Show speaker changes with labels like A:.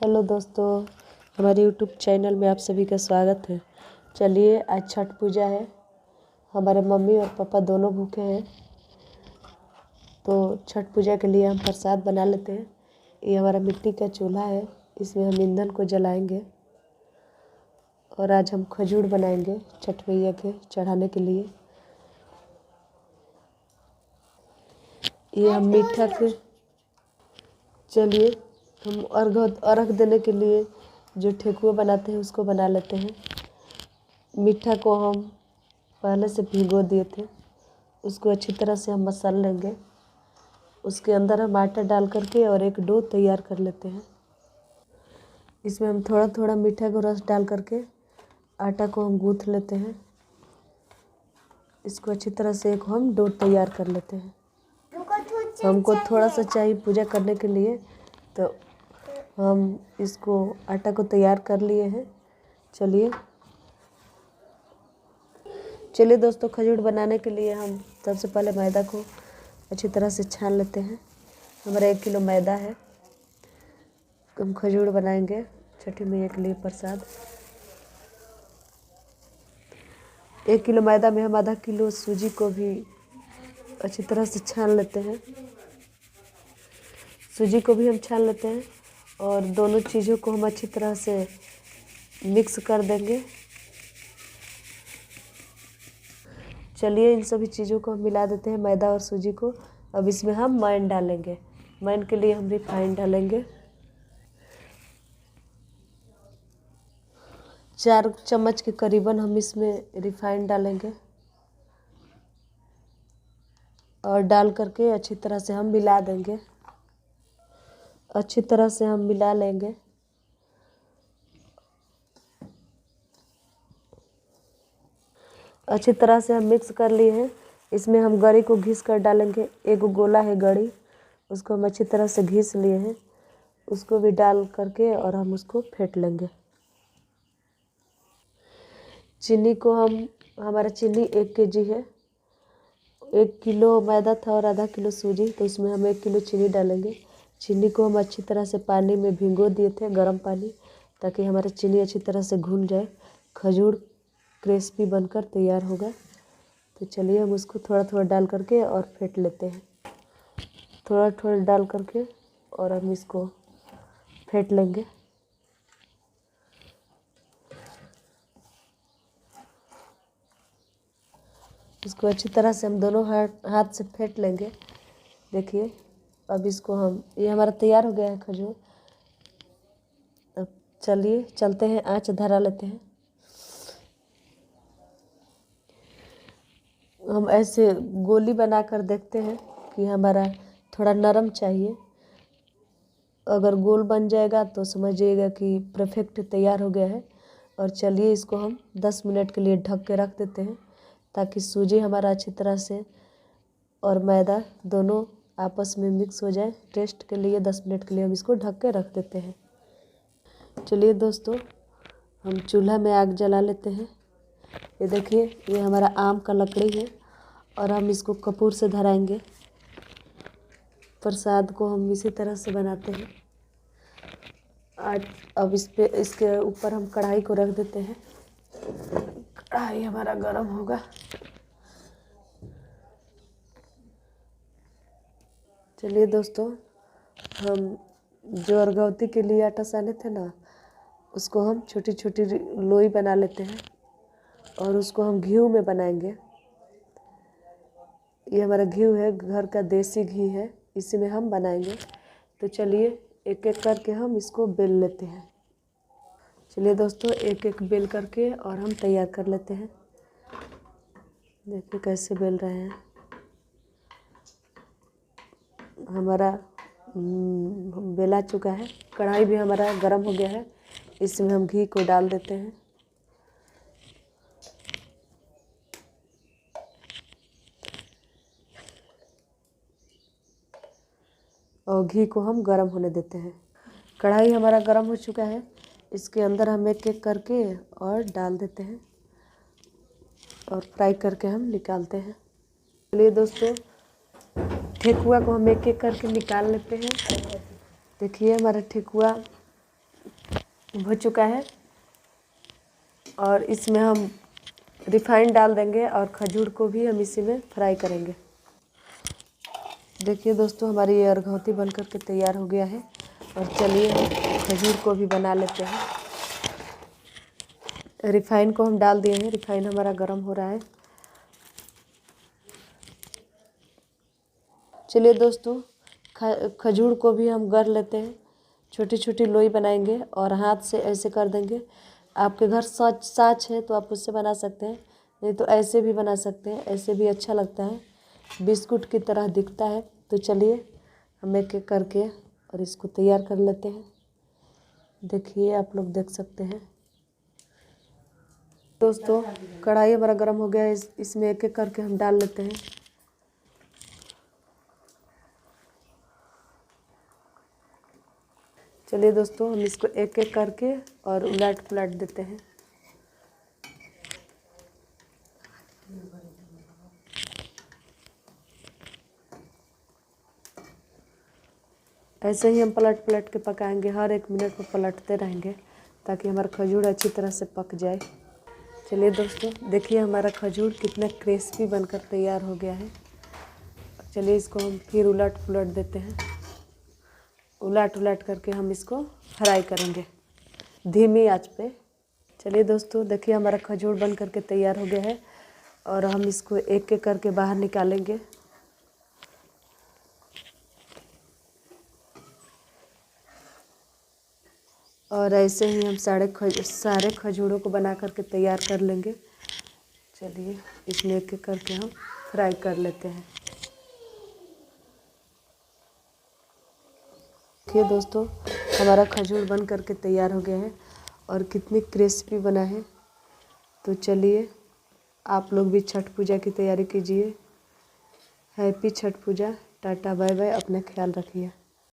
A: Hello दोस्तों, हमारे YouTube channel में आप सभी का स्वागत है। चलिए, आज छठ पूजा है। हमारे मम्मी और पापा दोनों भूखे हैं, तो छठ पूजा के लिए हम प्रसाद बना लेते हैं। ये हमारा मिट्टी का चूल्हा है, इसमें हम ईंधन को जलाएंगे और आज हम खजूर बनाएंगे छठ मैया के चढ़ाने के लिए। ये हम मीठा के चलिए हम अर्घ देने के लिए जो ठेकुआ बनाते हैं उसको बना लेते हैं। मीठा को हम पहले से भिगो दिए थे, उसको अच्छी तरह से हम मसल लेंगे। उसके अंदर हम आटा डाल करके और एक डो तैयार कर लेते हैं। इसमें हम थोड़ा थोड़ा मीठा का रस डाल करके आटा को हम गूँथ लेते हैं। इसको अच्छी तरह से एक हम डो तैयार कर लेते हैं। हमको थोड़ा सा चाहिए पूजा करने के लिए, तो हम इसको आटा को तैयार कर लिए हैं। चलिए दोस्तों, खजूर बनाने के लिए हम सबसे पहले मैदा को अच्छी तरह से छान लेते हैं। हमारा 1 किलो मैदा है। हम खजूर बनाएंगे छठी मैया के लिए प्रसाद। 1 किलो मैदा में हम आधा किलो सूजी को भी अच्छी तरह से छान लेते हैं। सूजी को भी हम छान लेते हैं और दोनों चीज़ों को हम अच्छी तरह से मिक्स कर देंगे। चलिए, इन सभी चीज़ों को हम मिला देते हैं, मैदा और सूजी को। अब इसमें हम मैन डालेंगे। मैन के लिए हम रिफाइंड डालेंगे। 4 चम्मच के करीबन हम इसमें रिफाइंड डालेंगे और डाल करके अच्छी तरह से हम मिला देंगे। अच्छी तरह से हम मिला लेंगे। अच्छी तरह से हम मिक्स कर लिए हैं। इसमें हम गरी को घिस कर डालेंगे। एक गोला है गरी, उसको हम अच्छी तरह से घिस लिए हैं। उसको भी डाल करके और हम उसको फेंट लेंगे। चीनी को हमारा चीनी 1 केजी है। 1 किलो मैदा था और आधा किलो सूजी, तो इसमें हम 1 किलो चीनी डालेंगे। चीनी को हम अच्छी तरह से पानी में भिगो दिए थे, गर्म पानी, ताकि हमारा चीनी अच्छी तरह से घुल जाए। खजूर क्रिस्पी बनकर तैयार होगा। तो चलिए, हम उसको थोड़ा थोड़ा डाल करके और फेंट लेते हैं। थोड़ा थोड़ा डाल करके और हम इसको फेंट लेंगे। इसको अच्छी तरह से हम दोनों हाथ से फेंट लेंगे। देखिए, अब इसको ये हमारा तैयार हो गया है खजूर। अब चलिए चलते हैं, आँच धरा लेते हैं। हम ऐसे गोली बना कर देखते हैं कि हमारा थोड़ा नरम चाहिए। अगर गोल बन जाएगा तो समझिएगा कि परफेक्ट तैयार हो गया है। और चलिए, इसको हम 10 मिनट के लिए ढक के रख देते हैं, ताकि सूजी हमारा अच्छी तरह से और मैदा दोनों आपस में मिक्स हो जाए। टेस्ट के लिए 10 मिनट के लिए हम इसको ढक के रख देते हैं। चलिए दोस्तों, हम चूल्हा में आग जला लेते हैं। ये देखिए, ये हमारा आम का लकड़ी है और हम इसको कपूर से धराएंगे। प्रसाद को हम इसी तरह से बनाते हैं। आज अब इसके ऊपर हम कढ़ाई को रख देते हैं। कढ़ाई हमारा गर्म होगा। चलिए दोस्तों, हम जो अर्घौती के लिए आटा साने थे ना, उसको हम छोटी छोटी लोई बना लेते हैं और उसको हम घी में बनाएंगे। ये हमारा घी है, घर का देसी घी है, इसी में हम बनाएंगे। तो चलिए, एक एक करके हम इसको बेल लेते हैं। चलिए दोस्तों, एक एक बेल करके और हम तैयार कर लेते हैं। देखिए कैसे बेल रहे हैं। हमारा बेला चुका है। कढ़ाई भी हमारा गर्म हो गया है। इसमें हम घी को डाल देते हैं। और घी को हम गर्म होने देते हैं। कढ़ाई हमारा गर्म हो चुका है। इसके अंदर हम एक एक करके और डाल देते हैं और फ्राई करके हम निकालते हैं। चलिए दोस्तों, ठेकुआ को हम एक एक करके निकाल लेते हैं। देखिए, हमारा ठेकुआ हो चुका है और इसमें हम रिफाइंड डाल देंगे और खजूर को भी हम इसी में फ्राई करेंगे। देखिए दोस्तों, हमारी ये अरघौती बनकर के तैयार हो गया है और चलिए हम खजूर को भी बना लेते हैं। रिफाइन को हम डाल दिए हैं, रिफाइन हमारा गर्म हो रहा है। चलिए दोस्तों, खजूर को भी हम गर लेते हैं। छोटी छोटी लोई बनाएंगे और हाथ से ऐसे कर देंगे। आपके घर साँच है तो आप उससे बना सकते हैं, नहीं तो ऐसे भी बना सकते हैं, ऐसे भी अच्छा लगता है, बिस्कुट की तरह दिखता है। तो चलिए हम एक एक करके और इसको तैयार कर लेते हैं। देखिए, आप लोग देख सकते हैं दोस्तों, कढ़ाई हमारा गर्म हो गया है। इसमें एक एक करके हम डाल लेते हैं। चलिए दोस्तों, हम इसको एक एक करके और उलट पुलट देते हैं। ऐसे ही हम पलट पलट के पकाएंगे, हर 1 मिनट में पलटते रहेंगे ताकि हमारा खजूर अच्छी तरह से पक जाए। चलिए दोस्तों, देखिए हमारा खजूर कितना क्रिस्पी बनकर तैयार हो गया है। चलिए इसको हम फिर उलट पुलट देते हैं। उलट उलट करके हम इसको फ्राई करेंगे धीमी आंच पे। चलिए दोस्तों, देखिए हमारा खजूर बन करके तैयार हो गया है और हम इसको एक एक करके बाहर निकालेंगे। और ऐसे ही हम सारे खजूरों को बना करके तैयार कर लेंगे। चलिए इसमें एक एक करके हम फ्राई कर लेते हैं। देखिए दोस्तों, हमारा खजूर बन करके तैयार हो गया है और कितनी क्रिस्पी बना है। तो चलिए आप लोग भी छठ पूजा की तैयारी कीजिए। हैप्पी छठ पूजा। टाटा बाय बाय, अपना ख्याल रखिए।